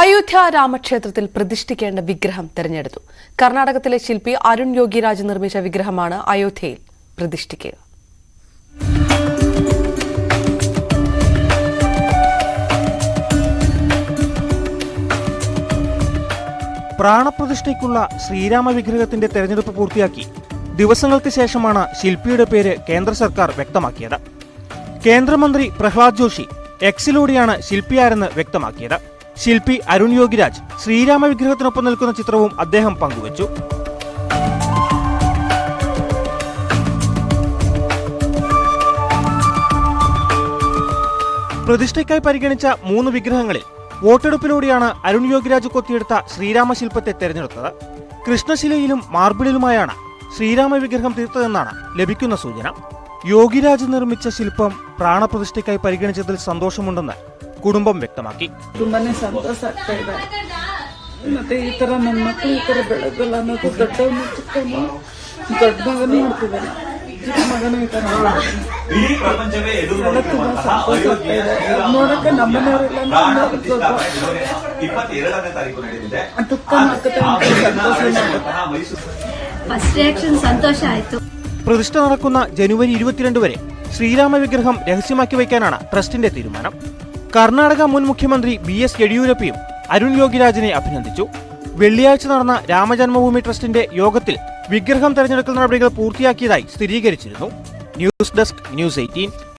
അയോധ്യ രാമക്ഷേത്രത്തിൽ പ്രതിഷ്ഠിക്കേണ്ട വിഗ്രഹം തെരഞ്ഞെടുത്തു. കർണാടകത്തിലെ ശില്പി അരുൺ യോഗിരാജ് നിർമ്മിച്ച വിഗ്രഹമാണ് അയോധ്യയിൽ പ്രതിഷ്ഠിക്കുക. പ്രാണപ്രതിഷ്ഠയ്ക്കുള്ള ശ്രീരാമ വിഗ്രഹത്തിന്റെ തെരഞ്ഞെടുപ്പ് പൂർത്തിയാക്കി ദിവസങ്ങൾക്ക് ശേഷമാണ് ശില്പിയുടെ പേര് കേന്ദ്ര സർക്കാർ വ്യക്തമാക്കിയത്. കേന്ദ്രമന്ത്രി പ്രഹ്ലാദ് ജോഷി എക്സിലൂടെയാണ് ശില്പിയാരെന്ന് വ്യക്തമാക്കിയത്. ശില്പി അരുൺ യോഗിരാജ് ശ്രീരാമ വിഗ്രഹത്തിനൊപ്പം നിൽക്കുന്ന ചിത്രവും അദ്ദേഹം പങ്കുവച്ചു. പ്രതിഷ്ഠയ്ക്കായി പരിഗണിച്ച 3 വിഗ്രഹങ്ങളിൽ വോട്ടെടുപ്പിലൂടെയാണ് അരുൺ യോഗിരാജ് കൊത്തിയെടുത്ത ശ്രീരാമ ശില്പത്തെ തെരഞ്ഞെടുത്തത്. കൃഷ്ണശിലയിലും മാർബിളിലുമായാണ് ശ്രീരാമ വിഗ്രഹം തീർത്തതെന്നാണ് ലഭിക്കുന്ന സൂചന. യോഗിരാജ് നിർമ്മിച്ച ശില്പം പ്രാണപ്രതിഷ്ഠയ്ക്കായി പരിഗണിച്ചതിൽ സന്തോഷമുണ്ടെന്ന് കുടുംബം വ്യക്തമാക്കി. ತುಂಬಾನೇ ಸಂತೋಷ ಆಗ್ತಾ ಇದೆ. ಮತ್ತೆ ಈ ತರ ನನ್ನ ಮಕ್ಕಳು ಈ ತರ ಬೆಳೆದಲ್ಲ ಅನ್ನೋದು ದೊಡ್ಡವನು ಚಿಕ್ಕವನು ದೊಡ್ಡ ಮಗನೂ ನೋಡ್ತಿದ್ದಾನೆ, ಚಿಕ್ಕ ಮಗನೂ ಈ ತರ ತುಂಬಾ ಸಂತೋಷ ಆಗ್ತಾ ಇದೆ. ನೋಡಕ್ಕೆ ನಮ್ಮನೆಯವರೆಲ್ಲ ದುಃಖ ഫസ്റ്റ് റിയാക്ഷൻ സന്തോഷമായിತು. പ്രതിഷ്ഠ നടക്കുന്ന ജനുവരി 22 വരെ ശ്രീരാമ വിഗ്രഹം രഹസ്യമാക്കി വയ്ക്കാനാണ് ട്രസ്റ്റിന്റെ തീരുമാനം. കർണാടക മുൻ മുഖ്യമന്ത്രി BS യെഡിയൂരപ്പയും അരുൺ യോഗിരാജിനെ അഭിനന്ദിച്ചു. വെള്ളിയാഴ്ച നടന്ന രാമജന്മഭൂമി ട്രസ്റ്റിന്റെ യോഗത്തിൽ വിഗ്രഹം തെരഞ്ഞെടുക്കൽ നടപടികൾ പൂർത്തിയാക്കിയതായി സ്ഥിരീകരിച്ചിരുന്നു. News desk, News 18.